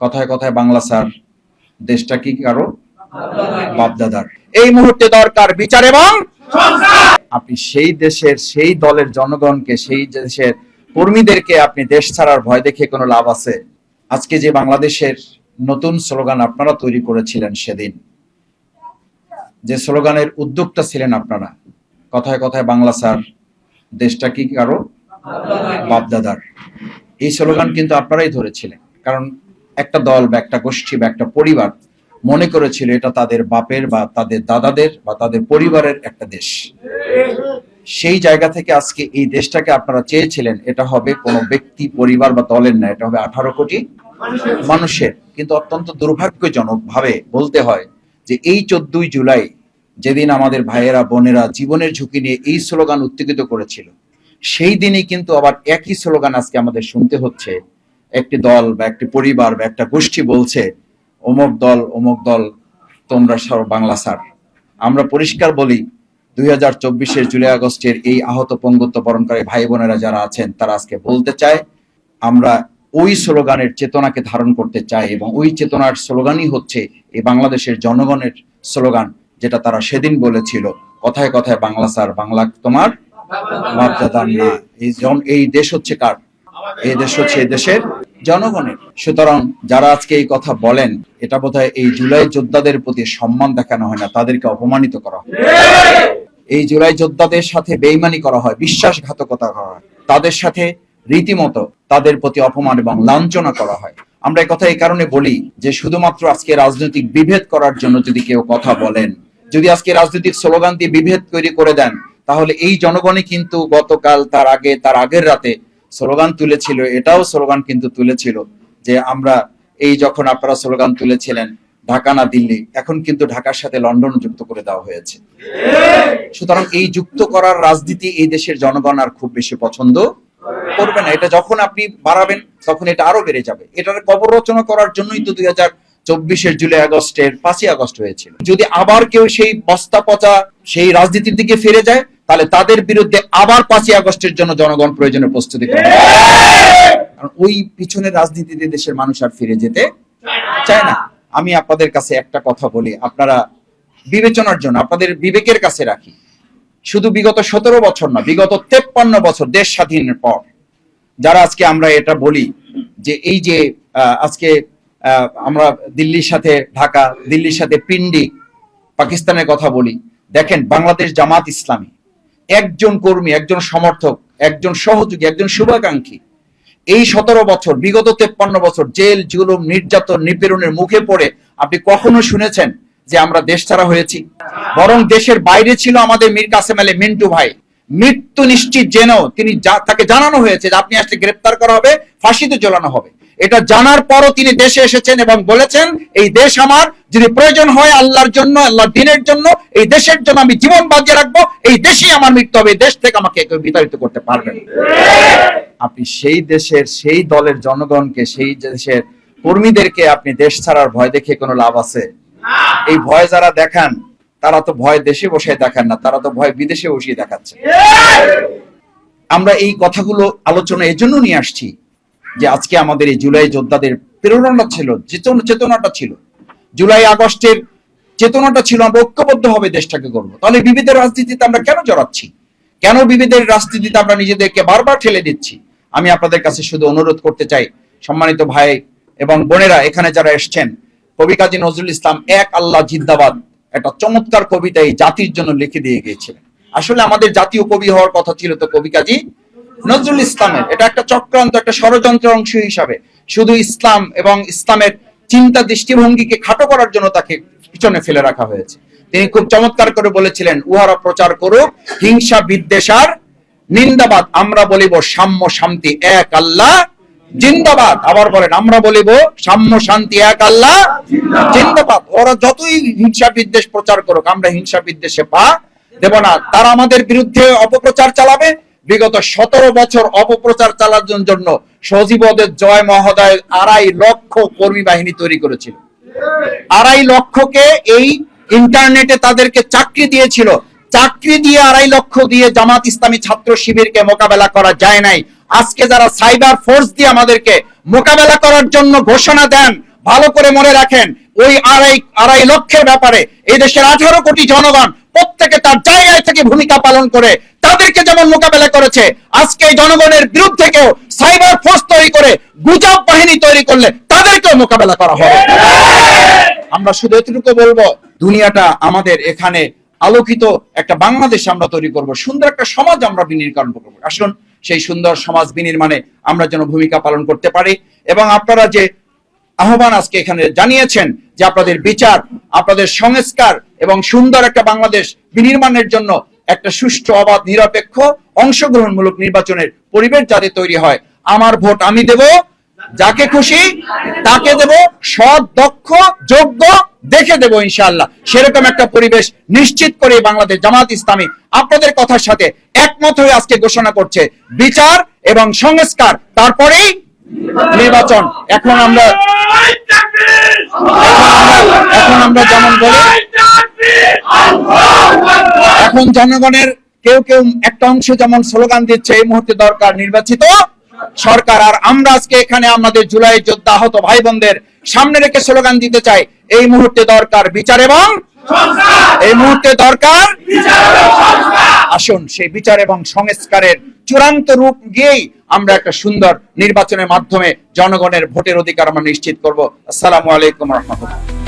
কথায় কথায় বাংলা স্যার, দেশটা কি কারো বাপদাদার। এই মুহূর্তে দরকার বিচার এবং আপনি সেই দেশের সেই দলের জনগণকে, সেই দেশের কর্মীদেরকে আপনি দেশ ছাড়ার ভয় দেখে কোনো লাভ আছে? আজকে যে বাংলাদেশের নতুন স্লোগান আপনারা তৈরি করেছিলেন, সেদিন যে স্লোগানের উদ্যোক্তা ছিলেন আপনারা, কথায় কথায় বাংলা স্যার, দেশটা কি কারো বাপদাদার, এই স্লোগান কিন্তু আপনারাই ধরেছিলেন। কারণ একটা দল বা একটা গোষ্ঠী বা একটা পরিবার মনে করেছিল এটা তাদের বাপের বা তাদের দাদাদের বা তাদের পরিবারের একটা দেশ। সেই জায়গা থেকে আজকে এই দেশটাকে আপনারা চেয়েছিলেন এটা হবে কোনো ব্যক্তি, পরিবার বা দলের না, এটা হবে 18 কোটি মানুষের। কিন্তু অত্যন্ত দুর্ভাগ্যজনক ভাবে বলতে হয় যে এই 14ই জুলাই যেদিন আমাদের ভাইয়েরা বোনেরা জীবনের ঝুঁকি নিয়ে এই স্লোগান উত্তেজিত করেছিল, সেই দিনই কিন্তু আবার একই স্লোগান আজকে আমাদের শুনতে হচ্ছে। একটি দল বা একটি পরিবার বা একটা গোষ্ঠী বলছে অমুক দল তোমরা সব বাংলা স্যার। আমরা পরিষ্কার বলি, 2024-এর জুলাই আগস্টের এই আহত পঙ্গুত্ব বরণকারী ভাই বোনেরা যারা আছেন, তারা আজকে বলতে চায় আমরা ওই স্লোগানের চেতনাকে ধারণ করতে চাই, এবং ওই চেতনার স্লোগানই হচ্ছে এই বাংলাদেশের জনগণের স্লোগান, যেটা তারা সেদিন বলেছিল কথায় কথায় বাংলা স্যার, বাংলা তোমার বাপদাদার না। এই দেশ হচ্ছে কার? এই দেশ হচ্ছে এই দেশের জনগণের। সুতরাং যারা আজকে এই কথা বলেন, এটা বোধহয় এই জুলাই যোদ্ধাদের প্রতি সম্মান দেখানো হয় না, তাদেরকে অপমানিত করা হয়। এই জুলাই যোদ্ধাদের সাথে বেইমানি করা হয়, বিশ্বাসঘাতকতা করা হয়, তাদের সাথে রীতিমতো তাদের প্রতি অপমান এবং লাঞ্ছনা করা হয়। আমরা এই কথা এই কারণে বলি যে শুধুমাত্র আজকে রাজনৈতিক বিভেদ করার জন্য যদি কেউ কথা বলেন, যদি আজকে রাজনৈতিক স্লোগান দিয়ে বিভেদ তৈরি করে দেন, তাহলে এই জনগণই কিন্তু গতকাল তার আগের রাতে স্লোগান তুলেছিল। এটাও স্লোগান কিন্তু তুলেছিল যে আমরা এই যখন আপনারা স্লোগান তুলেছিলেন ঢাকা না দিল্লি, এখন কিন্তু ঢাকার সাথে লন্ডন যুক্ত করে দেওয়া হয়েছে। সুতরাং এই যুক্ত করার রাজনীতি এই দেশের জনগণ আর খুব বেশি পছন্দ করবে না। এটা যখন আপনি বাড়াবেন তখন এটা আরো বেড়ে যাবে। এটার কবর রচনা করার জন্যই তো 2024-এর জুলাই আগস্টের 5ই আগস্ট হয়েছিল। যদি আবার কেউ সেই বস্তা পচা সেই রাজনীতির দিকে ফিরে যায়, তাহলে তাদের বিরুদ্ধে আবার 5ই আগস্টের জন্য জনগণ প্রয়োজনীয় প্রস্তুতি করবে। কারণ ওই পিছনের রাজনীতিতে দেশের মানুষ আর ফিরে যেতে চায় না। আমি আপনাদের কাছে একটা কথা বলি, আপনারা বিবেচনার জন্য আপনাদের বিবেকের কাছে রাখি, শুধু বিগত 17 বছর না, বিগত 53 বছর দেশ স্বাধীনের পর যারা আজকে আমরা এটা বলি যে এই যে আজকে আমরা দিল্লির সাথে ঢাকা, দিল্লির সাথে পিন্ডি, পাকিস্তানের কথা বলি, দেখেন বাংলাদেশ জামাত ইসলামী একজন কর্মী, একজন সমর্থক, একজন সহযোগী, একজন শুভাকাঙ্ক্ষী এই 17 বছর, বিগত 53 বছর জেল, জুলুম, নির্যাতন, নিপীড়নের মুখে পড়ে আপনি কখনো শুনেছেন যে আমরা দেশ ছাড়া হয়েছি? বরং দেশের বাইরে ছিল আমাদের মীর কাসেম আলী মিন্টু ভাই, মৃত্যু নিশ্চিত জেনেও তাকে জানানো হয়েছে যে আপনি আসলে গ্রেপ্তার করা হবে, ফাঁসিতে ঝোলানো হবে। এটা জানার পরও তিনি দেশে এসেছেন এবং বলেছেন এই দেশ আমার, যদি প্রয়োজন হয় আল্লাহর জন্য, আল্লাহর দ্বীনের জন্য, এই দেশের জন্য আমি জীবন বাজিয়ে রাখবো, এই দেশেই আমার মৃত্যু হবে, এই দেশ থেকে আমাকে কেউ বিতাড়িত করতে পারবে না। আপনি সেই দেশের সেই দলের জনগণকে, সেই দেশের কর্মীদেরকে আপনি দেশ ছাড়ার ভয় দেখে কোনো লাভ আছে? এই ভয় যারা দেখান, তারা তো ভয় দেশে বসে দেখান না, তারা তো ভয় বিদেশে বসিয়ে দেখাচ্ছে। আমরা এই কথাগুলো আলোচনা এজন্য নিয়ে আসছি যে আজকে আমাদের এই জুলাই যোদ্ধাদের প্রেরণাটা ছিল, চেতনাটা ছিল, জুলাই আগস্টের চেতনাটা ছিল আমরা ঐক্যবদ্ধ হবে দেশটাকে করবো। তাহলে বিভেদের রাজনীতিতে আমরা কেন জড়াচ্ছি? কেন বিভেদের রাজনীতিতে আমরা নিজেদেরকে বারবার ঠেলে দিচ্ছি? আমি আপনাদের কাছে শুধু অনুরোধ করতে চাই, সম্মানিত ভাই এবং বোনেরা, এখানে যারা এসছেন, কবি কাজী নজরুল ইসলাম এক আল্লাহ জিন্দাবাদ একটা চমৎকার কবিতা এই জাতির জন্য লিখে দিয়ে গিয়েছিলেন। আসলে আমাদের জাতীয় কবি হওয়ার কথা ছিল তো কবি কাজী নজরুল ইসলামের। এটা একটা চক্রান্ত, একটা ষড়যন্ত্র অংশ হিসাবে শুধু ইসলাম এবং ইসলামের চিন্তা দৃষ্টিভঙ্গিকে খাটো করার জন্য তাকে পিছনে ফেলে রাখা হয়েছে। তিনি খুব চমৎকার করে বলেছিলেন, উহারা প্রচার করুক হিংসা বিদ্বেষার নিন্দাবাদ, আমরা বলিব সাম্য শান্তি এক আল্লাহ জিন্দাবাদ। আবার বলেন, আমরা বলিব সাম্য শান্তি এক আল্লাহ জিন্দাবাদ। ওরা যতই হিংসা বিদ্বেষ প্রচার করুক, আমরা হিংসা বিদ্বেষে পা দেব না। তারা আমাদের বিরুদ্ধে অপপ্রচার চালাবে। বিগত 17 বছর অপপ্রচার চালানোর জন্য সজীবদের জয় মহোদয় 2.5 লক্ষ কর্মী বাহিনী তৈরি করেছিল। 2.5 লক্ষকে এই ইন্টারনেটে তাদেরকে চাকরি দিয়েছিল। চাকরি দিয়ে 2.5 লক্ষ দিয়ে জামাত ইসলামী ছাত্র শিবিরকে মোকাবেলা করা যায় নাই। আজকে যারা সাইবার ফোর্স দিয়ে আমাদেরকে মোকাবেলা করার জন্য ঘোষণা দেন, ভালো করে মনে রাখেন, ওই আড়াই লক্ষের ব্যাপারে এই দেশের 18 কোটি জনগণ প্রত্যেকে তার জায়গায় থেকে ভূমিকা পালন করে তাদেরকে যেমন মোকাবেলা করেছে, আজকে এই জনগণের বিরুদ্ধে কেউ সাইবার ফোর্স তৈরি করে গুজব বাহিনী তৈরি করলে তাদেরকেও মোকাবেলা করা হবে। আমরা শুধু এতটুকু বলবো, দুনিয়াটা আমাদের এখানে আলোকিত একটা বাংলাদেশ আমরা তৈরি করব, সুন্দর একটা সমাজ আমরা বিনির্মাণ করব। আসুন সেই সুন্দর সমাজ বিনির্মাণে আমরা যেন ভূমিকা পালন করতে পারি। এবং আপনারা যে আহ্বান আজকে এখানে জানিয়েছেন যে আপনাদের বিচার, আপনাদের সংস্কার এবং সুন্দর একটা বাংলাদেশ বিনির্মাণের জন্য একটা সুষ্ঠু, অবাধ, নিরপেক্ষ, অংশগ্রহণমূলক নির্বাচনের পরিবেশ যাতে তৈরি হয়। আমার ভোট আমি দেব, যাকে খুশি তাকে দেব, সৎ, দক্ষ, যোগ্য দেখে দেব ইনশাআল্লাহ। সেরকম একটা পরিবেশ নিশ্চিত করে বাংলাদেশ জামাত ইসলামী আপনাদের কথার সাথে একমত হয়ে আজকে ঘোষণা করছে বিচার এবং সংস্কার, তারপরেই নির্বাচন। এখন আমরা যেমন বলি, এখন জনগণের কেউ একটা অংশ যেমন স্লোগান দিচ্ছে এই মুহূর্তে দরকার নির্বাচিত সরকার। আর আমরা আজকে এখানে আমাদের জুলাই যোদ্ধা আহত ভাই বোনদের সামনে রেখে স্লোগান দিতে চাই, এই মুহূর্তে দরকার বিচার এবং এই মুহূর্তে দরকার। আসুন সেই বিচার এবং সংস্কারের চূড়ান্ত রূপ গিয়েই আমরা একটা সুন্দর নির্বাচনের মাধ্যমে জনগণের ভোটের অধিকার আমরা নিশ্চিত করব। আসসালামু আলাইকুম ওয়া রাহমাতুল্লাহ।